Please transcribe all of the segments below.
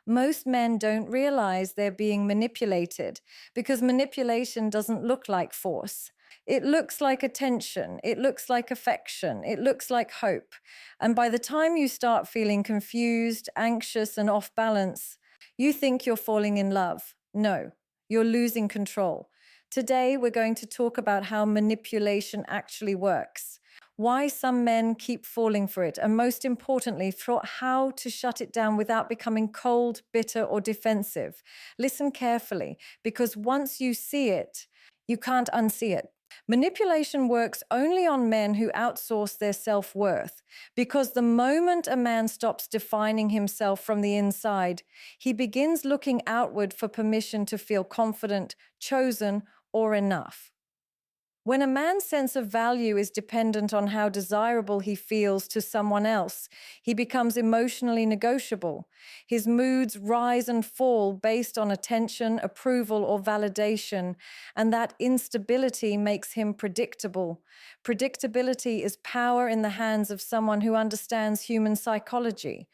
Most men don't realize they're being manipulated because manipulation doesn't look like force. It looks like attention, it looks like affection, it looks like hope. And by the time you start feeling confused, anxious, and off balance, you think you're falling in love. No, you're losing control. Today, we're going to talk about how manipulation actually works, why some men keep falling for it, and most importantly, for how to shut it down without becoming cold, bitter, or defensive. Listen carefully, because once you see it, you can't unsee it. Manipulation works only on men who outsource their self-worth, because the moment a man stops defining himself from the inside, he begins looking outward for permission to feel confident, chosen, or enough. When a man's sense of value is dependent on how desirable he feels to someone else, he becomes emotionally negotiable. His moods rise and fall based on attention, approval, or validation, and that instability makes him predictable. Predictability is power in the hands of someone who understands human psychology.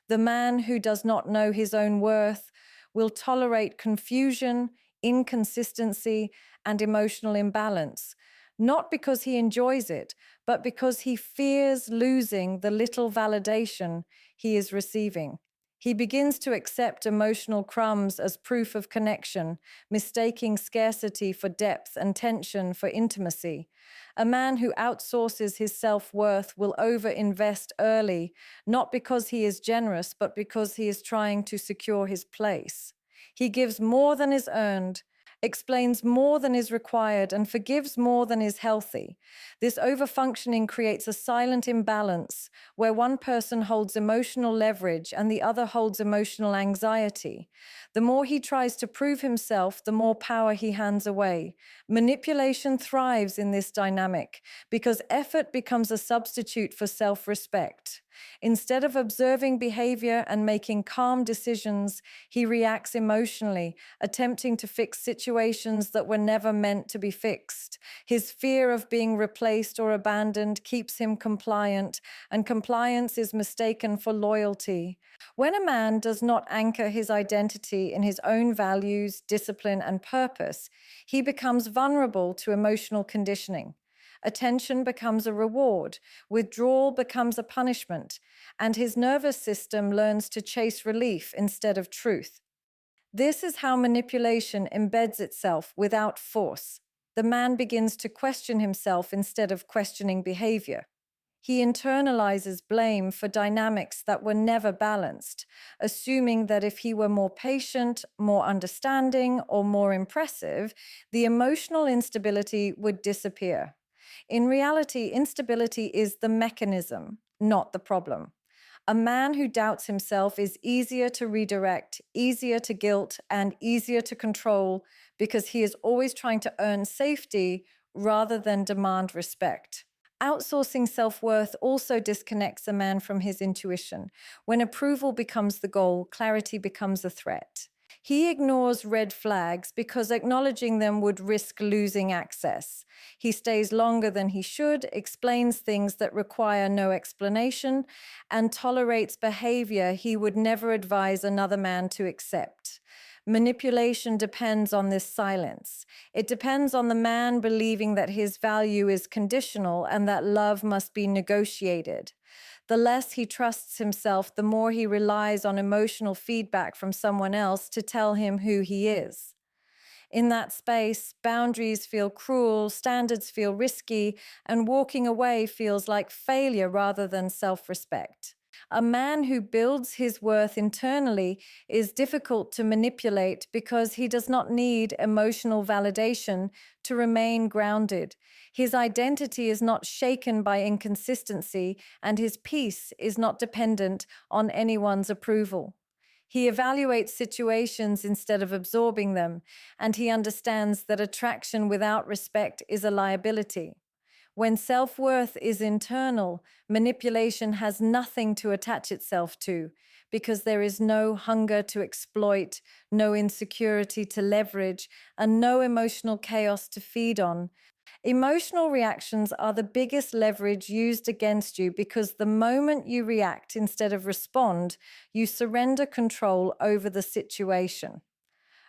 The man who does not know his own worth will tolerate confusion, inconsistency, and emotional imbalance, not because he enjoys it, but because he fears losing the little validation he is receiving. He begins to accept emotional crumbs as proof of connection, mistaking scarcity for depth and tension for intimacy. A man who outsources his self-worth will overinvest early, not because he is generous, but because he is trying to secure his place. He gives more than is earned, explains more than is required, and forgives more than is healthy. This overfunctioning creates a silent imbalance where one person holds emotional leverage and the other holds emotional anxiety. The more he tries to prove himself, the more power he hands away. Manipulation thrives in this dynamic because effort becomes a substitute for self-respect. Instead of observing behavior and making calm decisions, he reacts emotionally, attempting to fix situations that were never meant to be fixed. His fear of being replaced or abandoned keeps him compliant, and compliance is mistaken for loyalty. When a man does not anchor his identity in his own values, discipline, and purpose, he becomes vulnerable to emotional conditioning. Attention becomes a reward, withdrawal becomes a punishment, and his nervous system learns to chase relief instead of truth. This is how manipulation embeds itself without force. The man begins to question himself instead of questioning behavior. He internalizes blame for dynamics that were never balanced, assuming that if he were more patient, more understanding, or more impressive, the emotional instability would disappear. In reality, instability is the mechanism, not the problem. A man who doubts himself is easier to redirect, easier to guilt, and easier to control because he is always trying to earn safety rather than demand respect. Outsourcing self-worth also disconnects a man from his intuition. When approval becomes the goal, clarity becomes a threat. He ignores red flags because acknowledging them would risk losing access. He stays longer than he should, explains things that require no explanation, and tolerates behavior he would never advise another man to accept. Manipulation depends on this silence. It depends on the man believing that his value is conditional and that love must be negotiated. The less he trusts himself, the more he relies on emotional feedback from someone else to tell him who he is. In that space, boundaries feel cruel, standards feel risky, and walking away feels like failure rather than self-respect. A man who builds his worth internally is difficult to manipulate because he does not need emotional validation to remain grounded. His identity is not shaken by inconsistency, and his peace is not dependent on anyone's approval. He evaluates situations instead of absorbing them, and he understands that attraction without respect is a liability. When self-worth is internal, manipulation has nothing to attach itself to because there is no hunger to exploit, no insecurity to leverage, and no emotional chaos to feed on. Emotional reactions are the biggest leverage used against you because the moment you react instead of respond, you surrender control over the situation.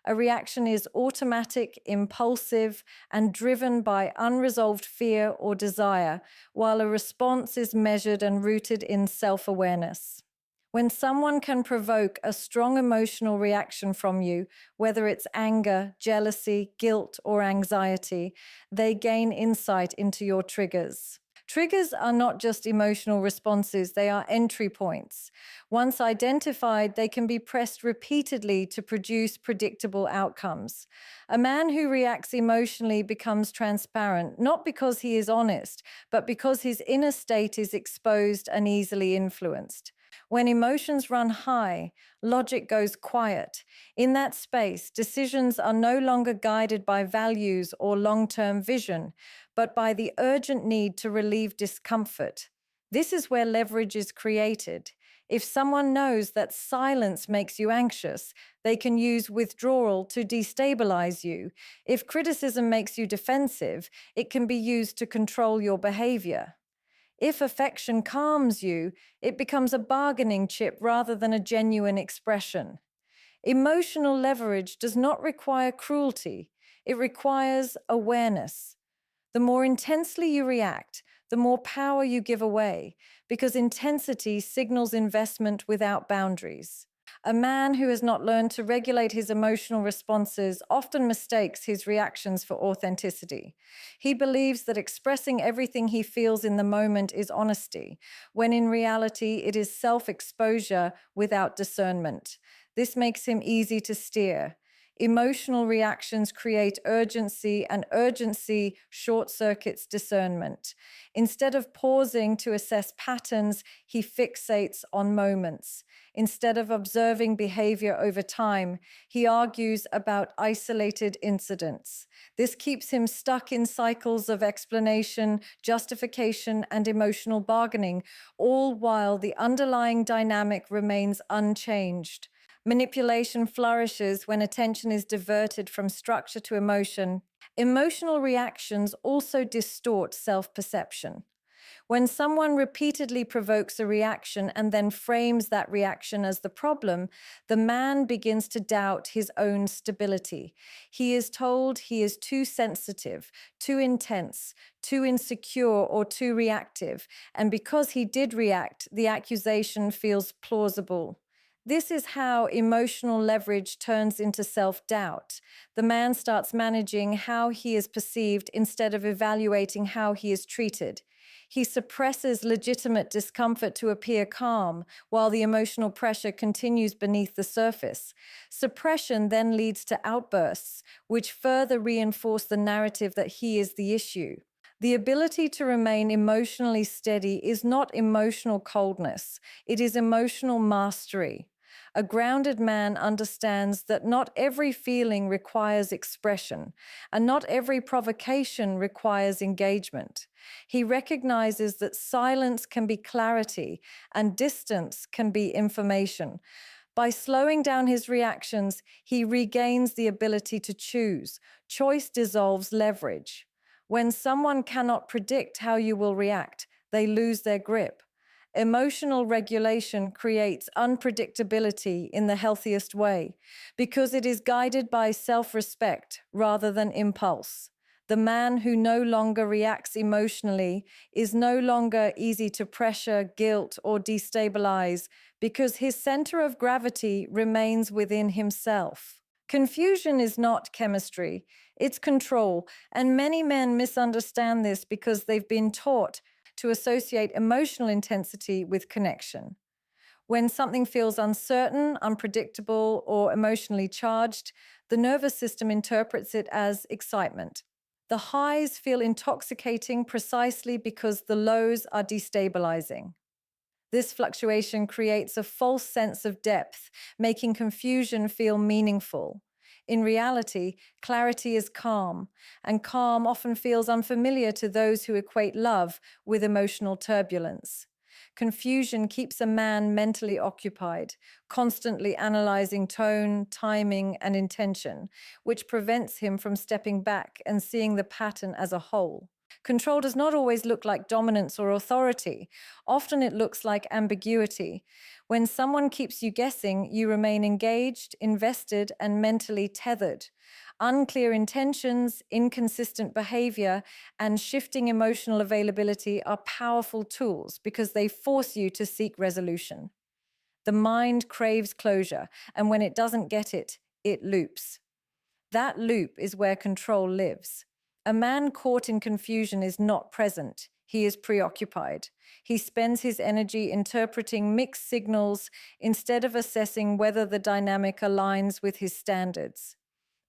A reaction is automatic, impulsive, and driven by unresolved fear or desire, while a response is measured and rooted in self-awareness. When someone can provoke a strong emotional reaction from you, whether it's anger, jealousy, guilt, or anxiety, they gain insight into your triggers. Triggers are not just emotional responses, they are entry points. Once identified, they can be pressed repeatedly to produce predictable outcomes. A man who reacts emotionally becomes transparent, not because he is honest, but because his inner state is exposed and easily influenced. When emotions run high, logic goes quiet. In that space, decisions are no longer guided by values or long-term vision, but by the urgent need to relieve discomfort. This is where leverage is created. If someone knows that silence makes you anxious, they can use withdrawal to destabilize you. If criticism makes you defensive, it can be used to control your behavior. If affection calms you, it becomes a bargaining chip rather than a genuine expression. Emotional leverage does not require cruelty, it requires awareness. The more intensely you react, the more power you give away, because intensity signals investment without boundaries. A man who has not learned to regulate his emotional responses often mistakes his reactions for authenticity. He believes that expressing everything he feels in the moment is honesty, when in reality it is self-exposure without discernment. This makes him easy to steer. Emotional reactions create urgency, and urgency short-circuits discernment. Instead of pausing to assess patterns, he fixates on moments. Instead of observing behavior over time, he argues about isolated incidents. This keeps him stuck in cycles of explanation, justification, and emotional bargaining, all while the underlying dynamic remains unchanged. Manipulation flourishes when attention is diverted from structure to emotion. Emotional reactions also distort self-perception. When someone repeatedly provokes a reaction and then frames that reaction as the problem, the man begins to doubt his own stability. He is told he is too sensitive, too intense, too insecure, or too reactive. And because he did react, the accusation feels plausible. This is how emotional leverage turns into self-doubt. The man starts managing how he is perceived instead of evaluating how he is treated. He suppresses legitimate discomfort to appear calm, while the emotional pressure continues beneath the surface. Suppression then leads to outbursts, which further reinforce the narrative that he is the issue. The ability to remain emotionally steady is not emotional coldness, it is emotional mastery. A grounded man understands that not every feeling requires expression, and not every provocation requires engagement. He recognizes that silence can be clarity, and distance can be information. By slowing down his reactions, he regains the ability to choose. Choice dissolves leverage. When someone cannot predict how you will react, they lose their grip. Emotional regulation creates unpredictability in the healthiest way because it is guided by self-respect rather than impulse. The man who no longer reacts emotionally is no longer easy to pressure, guilt, or destabilize because his center of gravity remains within himself. Confusion is not chemistry, it's control, and many men misunderstand this because they've been taught to associate emotional intensity with connection. When something feels uncertain, unpredictable, or emotionally charged, the nervous system interprets it as excitement. The highs feel intoxicating precisely because the lows are destabilizing. This fluctuation creates a false sense of depth, making confusion feel meaningful. In reality, clarity is calm, and calm often feels unfamiliar to those who equate love with emotional turbulence. Confusion keeps a man mentally occupied, constantly analyzing tone, timing, and intention, which prevents him from stepping back and seeing the pattern as a whole. Control does not always look like dominance or authority. Often it looks like ambiguity. When someone keeps you guessing, you remain engaged, invested, and mentally tethered. Unclear intentions, inconsistent behavior, and shifting emotional availability are powerful tools because they force you to seek resolution. The mind craves closure, and when it doesn't get it, it loops. That loop is where control lives. A man caught in confusion is not present. He is preoccupied. He spends his energy interpreting mixed signals instead of assessing whether the dynamic aligns with his standards.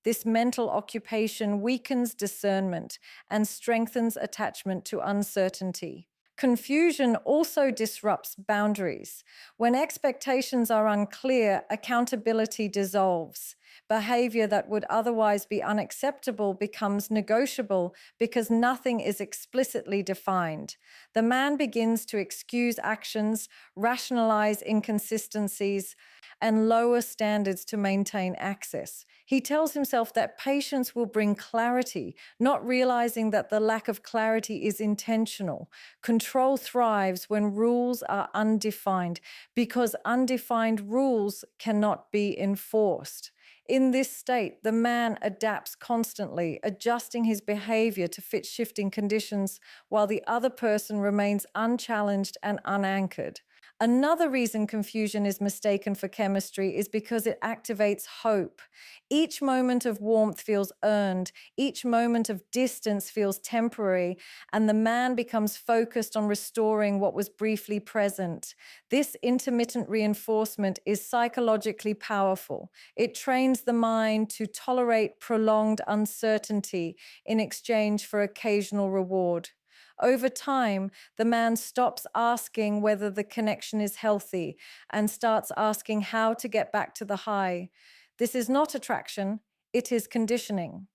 This mental occupation weakens discernment and strengthens attachment to uncertainty. Confusion also disrupts boundaries. When expectations are unclear, accountability dissolves. Behavior that would otherwise be unacceptable becomes negotiable because nothing is explicitly defined. The man begins to excuse actions, rationalize inconsistencies, and lower standards to maintain access. He tells himself that patience will bring clarity, not realizing that the lack of clarity is intentional. Control thrives when rules are undefined, because undefined rules cannot be enforced. In this state, the man adapts constantly, adjusting his behavior to fit shifting conditions, while the other person remains unchallenged and unanchored. Another reason confusion is mistaken for chemistry is because it activates hope. Each moment of warmth feels earned, each moment of distance feels temporary, and the man becomes focused on restoring what was briefly present. This intermittent reinforcement is psychologically powerful. It trains the mind to tolerate prolonged uncertainty in exchange for occasional reward. Over time, the man stops asking whether the connection is healthy and starts asking how to get back to the high. This is not attraction, it is conditioning.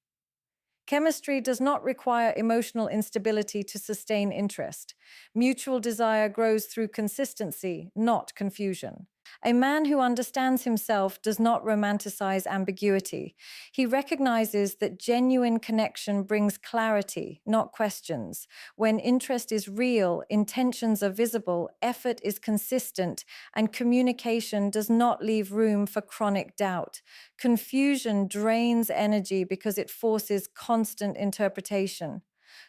Chemistry does not require emotional instability to sustain interest. Mutual desire grows through consistency, not confusion. A man who understands himself does not romanticize ambiguity. He recognizes that genuine connection brings clarity, not questions. When interest is real, intentions are visible, effort is consistent, and communication does not leave room for chronic doubt. Confusion drains energy because it forces constant interpretation.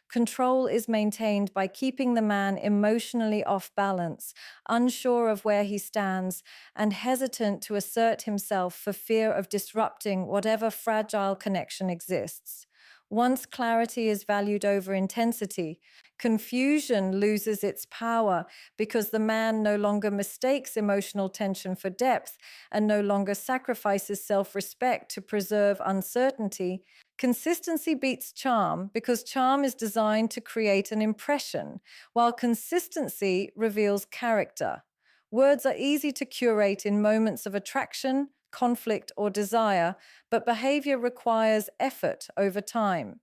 Control is maintained by keeping the man emotionally off balance, unsure of where he stands, and hesitant to assert himself for fear of disrupting whatever fragile connection exists. Once clarity is valued over intensity, confusion loses its power because the man no longer mistakes emotional tension for depth and no longer sacrifices self-respect to preserve uncertainty. Consistency beats charm because charm is designed to create an impression, while consistency reveals character. Words are easy to curate in moments of attraction, conflict, or desire, but behavior requires effort over time.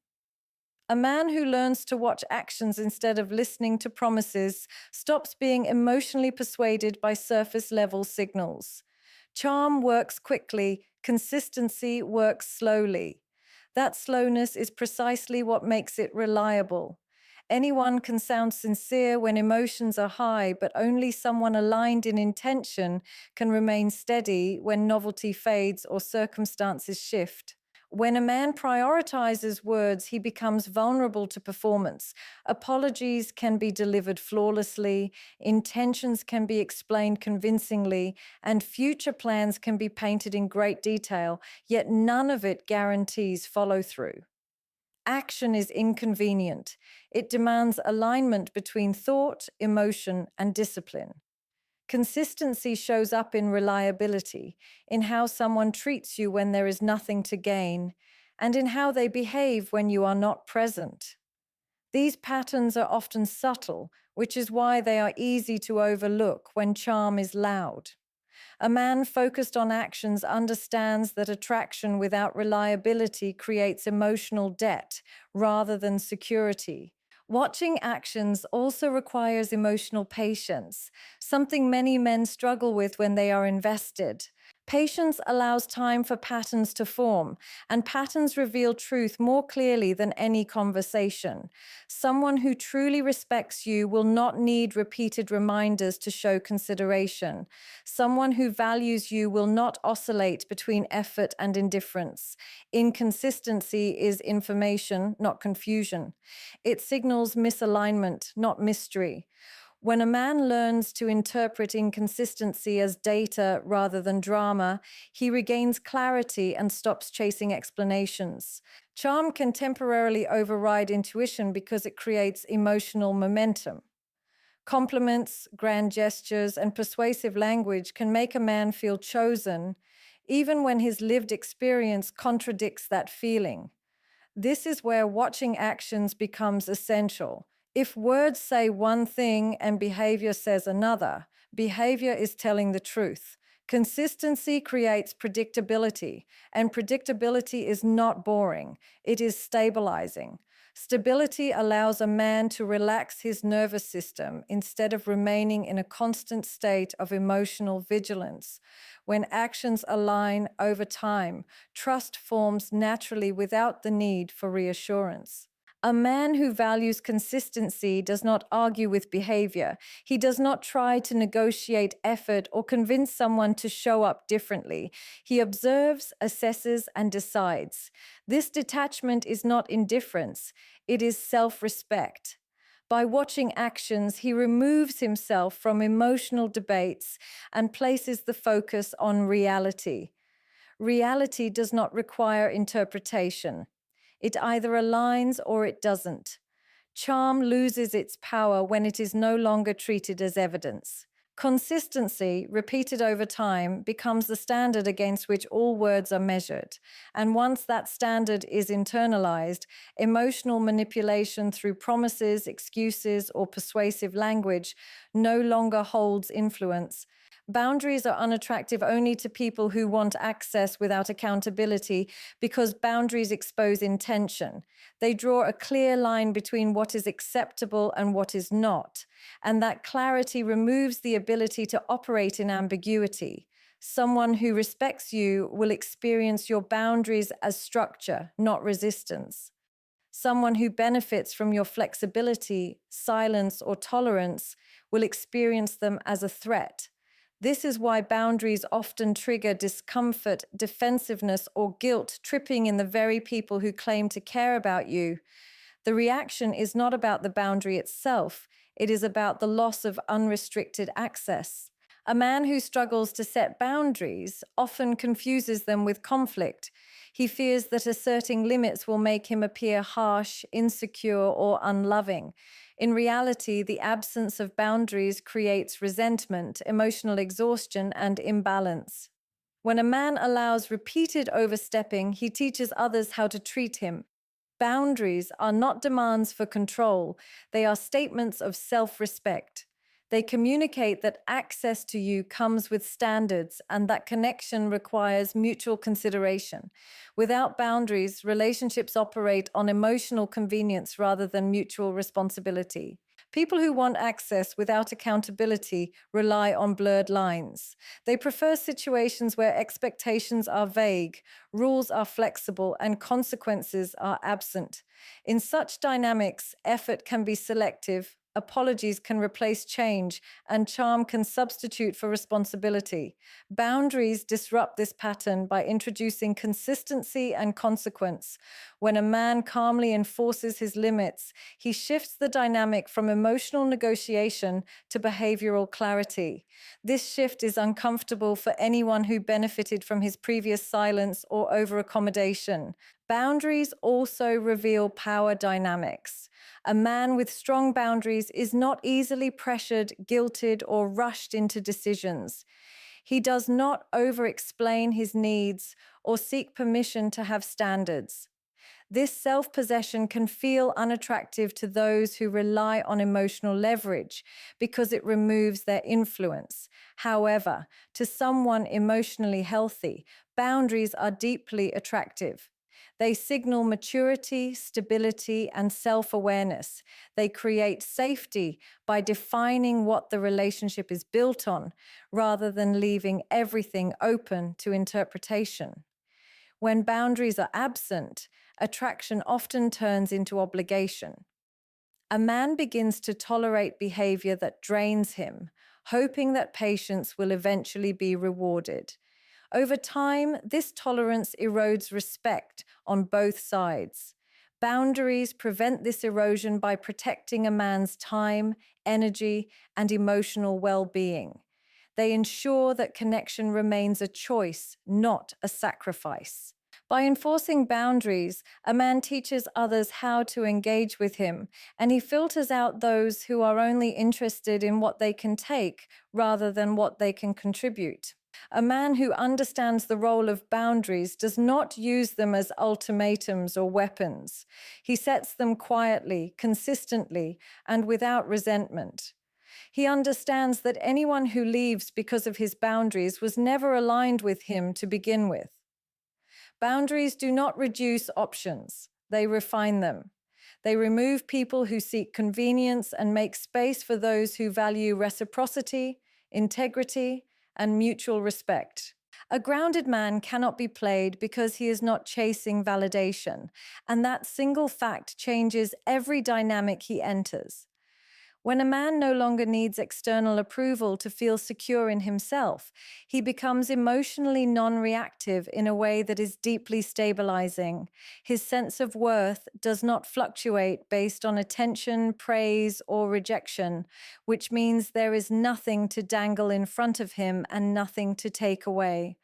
A man who learns to watch actions instead of listening to promises stops being emotionally persuaded by surface level signals. Charm works quickly, consistency works slowly. That slowness is precisely what makes it reliable. Anyone can sound sincere when emotions are high, but only someone aligned in intention can remain steady when novelty fades or circumstances shift. When a man prioritizes words, he becomes vulnerable to performance. Apologies can be delivered flawlessly, intentions can be explained convincingly, and future plans can be painted in great detail, yet none of it guarantees follow through. Action is inconvenient. It demands alignment between thought, emotion, and discipline. Consistency shows up in reliability, in how someone treats you when there is nothing to gain, and in how they behave when you are not present. These patterns are often subtle, which is why they are easy to overlook when charm is loud. A man focused on actions understands that attraction without reliability creates emotional debt rather than security. Watching actions also requires emotional patience, something many men struggle with when they are invested. Patience allows time for patterns to form, and patterns reveal truth more clearly than any conversation. Someone who truly respects you will not need repeated reminders to show consideration. Someone who values you will not oscillate between effort and indifference. Inconsistency is information, not confusion. It signals misalignment, not mystery. When a man learns to interpret inconsistency as data rather than drama, he regains clarity and stops chasing explanations. Charm can temporarily override intuition because it creates emotional momentum. Compliments, grand gestures, and persuasive language can make a man feel chosen, even when his lived experience contradicts that feeling. This is where watching actions becomes essential. If words say one thing and behavior says another, behavior is telling the truth. Consistency creates predictability, and predictability is not boring, it is stabilizing. Stability allows a man to relax his nervous system instead of remaining in a constant state of emotional vigilance. When actions align over time, trust forms naturally without the need for reassurance. A man who values consistency does not argue with behavior. He does not try to negotiate effort or convince someone to show up differently. He observes, assesses, and decides. This detachment is not indifference, it is self respect. By watching actions, he removes himself from emotional debates and places the focus on reality. Reality does not require interpretation. It either aligns or it doesn't. Charm loses its power when it is no longer treated as evidence. Consistency, repeated over time, becomes the standard against which all words are measured. And once that standard is internalized, emotional manipulation through promises, excuses, or persuasive language no longer holds influence. Boundaries are unattractive only to people who want access without accountability because boundaries expose intention. They draw a clear line between what is acceptable and what is not, and that clarity removes the ability to operate in ambiguity. Someone who respects you will experience your boundaries as structure, not resistance. Someone who benefits from your flexibility, silence, or tolerance will experience them as a threat. This is why boundaries often trigger discomfort, defensiveness, or guilt, tripping in the very people who claim to care about you. The reaction is not about the boundary itself, it is about the loss of unrestricted access. A man who struggles to set boundaries often confuses them with conflict. He fears that asserting limits will make him appear harsh, insecure, or unloving. In reality, the absence of boundaries creates resentment, emotional exhaustion, and imbalance. When a man allows repeated overstepping, he teaches others how to treat him. Boundaries are not demands for control, they are statements of self-respect. They communicate that access to you comes with standards and that connection requires mutual consideration. Without boundaries, relationships operate on emotional convenience rather than mutual responsibility. People who want access without accountability rely on blurred lines. They prefer situations where expectations are vague, rules are flexible, and consequences are absent. In such dynamics, effort can be selective, apologies can replace change, and charm can substitute for responsibility. Boundaries disrupt this pattern by introducing consistency and consequence. When a man calmly enforces his limits, he shifts the dynamic from emotional negotiation to behavioral clarity. This shift is uncomfortable for anyone who benefited from his previous silence or overaccommodation. Boundaries also reveal power dynamics. A man with strong boundaries is not easily pressured, guilted, or rushed into decisions. He does not over-explain his needs or seek permission to have standards. This self-possession can feel unattractive to those who rely on emotional leverage because it removes their influence. However, to someone emotionally healthy, boundaries are deeply attractive. They signal maturity, stability, and self-awareness. They create safety by defining what the relationship is built on, rather than leaving everything open to interpretation. When boundaries are absent, attraction often turns into obligation. A man begins to tolerate behavior that drains him, hoping that patience will eventually be rewarded. Over time, this tolerance erodes respect on both sides. Boundaries prevent this erosion by protecting a man's time, energy, and emotional well-being. They ensure that connection remains a choice, not a sacrifice. By enforcing boundaries, a man teaches others how to engage with him, and he filters out those who are only interested in what they can take rather than what they can contribute. A man who understands the role of boundaries does not use them as ultimatums or weapons. He sets them quietly, consistently, and without resentment. He understands that anyone who leaves because of his boundaries was never aligned with him to begin with. Boundaries do not reduce options, they refine them. They remove people who seek convenience and make space for those who value reciprocity, integrity, and mutual respect. A grounded man cannot be played because he is not chasing validation, and that single fact changes every dynamic he enters. When a man no longer needs external approval to feel secure in himself, he becomes emotionally non-reactive in a way that is deeply stabilizing. His sense of worth does not fluctuate based on attention, praise, or rejection, which means there is nothing to dangle in front of him and nothing to take away.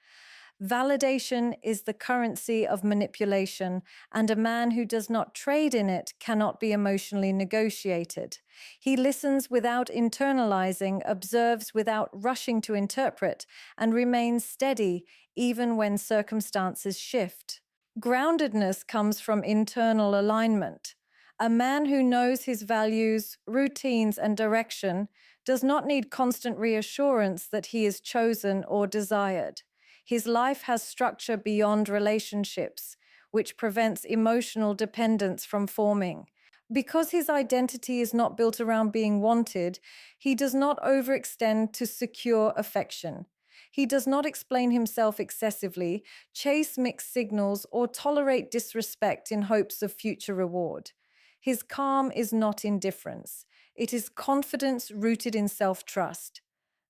Validation is the currency of manipulation, and a man who does not trade in it cannot be emotionally negotiated. He listens without internalizing, observes without rushing to interpret, and remains steady even when circumstances shift. Groundedness comes from internal alignment. A man who knows his values, routines, and direction does not need constant reassurance that he is chosen or desired. His life has structure beyond relationships, which prevents emotional dependence from forming. Because his identity is not built around being wanted, he does not overextend to secure affection. He does not explain himself excessively, chase mixed signals, or tolerate disrespect in hopes of future reward. His calm is not indifference. It is confidence rooted in self-trust.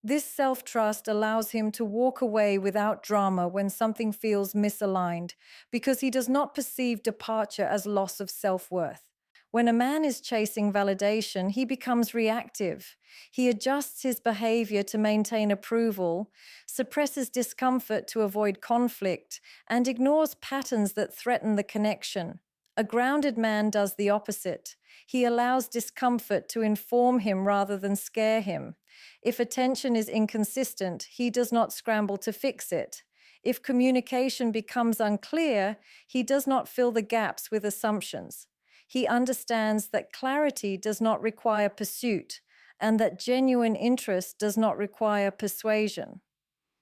This self-trust allows him to walk away without drama when something feels misaligned, because he does not perceive departure as loss of self-worth. When a man is chasing validation, he becomes reactive. He adjusts his behavior to maintain approval, suppresses discomfort to avoid conflict, and ignores patterns that threaten the connection. A grounded man does the opposite. He allows discomfort to inform him rather than scare him. If attention is inconsistent, he does not scramble to fix it. If communication becomes unclear, he does not fill the gaps with assumptions. He understands that clarity does not require pursuit, and that genuine interest does not require persuasion.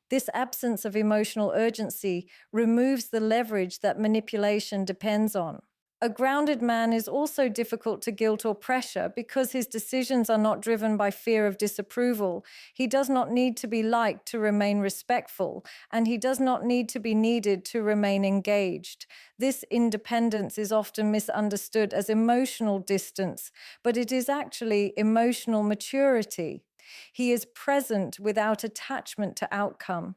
This absence of emotional urgency removes the leverage that manipulation depends on. A grounded man is also difficult to guilt or pressure because his decisions are not driven by fear of disapproval. He does not need to be liked to remain respectful, and he does not need to be needed to remain engaged. This independence is often misunderstood as emotional distance, but it is actually emotional maturity. He is present without attachment to outcome.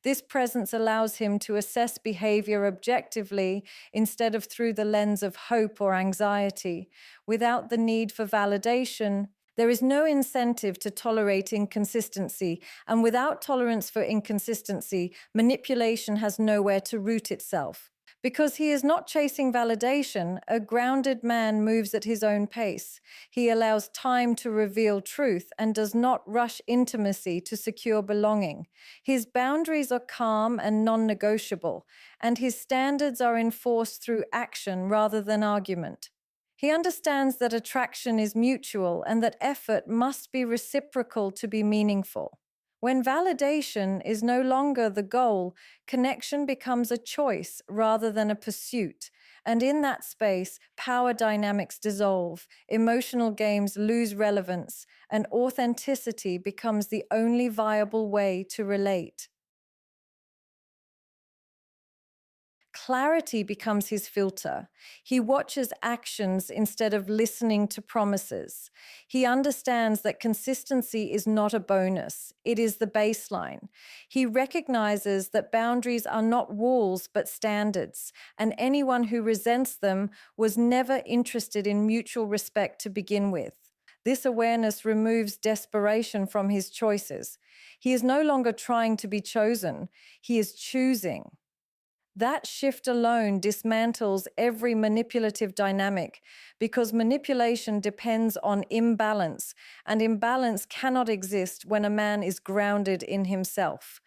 This presence allows him to assess behavior objectively instead of through the lens of hope or anxiety. Without the need for validation, there is no incentive to tolerate inconsistency, and without tolerance for inconsistency, manipulation has nowhere to root itself. Because he is not chasing validation, a grounded man moves at his own pace. He allows time to reveal truth and does not rush intimacy to secure belonging. His boundaries are calm and non-negotiable, and his standards are enforced through action rather than argument. He understands that attraction is mutual and that effort must be reciprocal to be meaningful. When validation is no longer the goal, connection becomes a choice rather than a pursuit. And in that space, power dynamics dissolve, emotional games lose relevance, and authenticity becomes the only viable way to relate. Clarity becomes his filter. He watches actions instead of listening to promises. He understands that consistency is not a bonus, it is the baseline. He recognizes that boundaries are not walls but standards, and anyone who resents them was never interested in mutual respect to begin with. This awareness removes desperation from his choices. He is no longer trying to be chosen, he is choosing. That shift alone dismantles every manipulative dynamic because manipulation depends on imbalance, and imbalance cannot exist when a man is grounded in himself.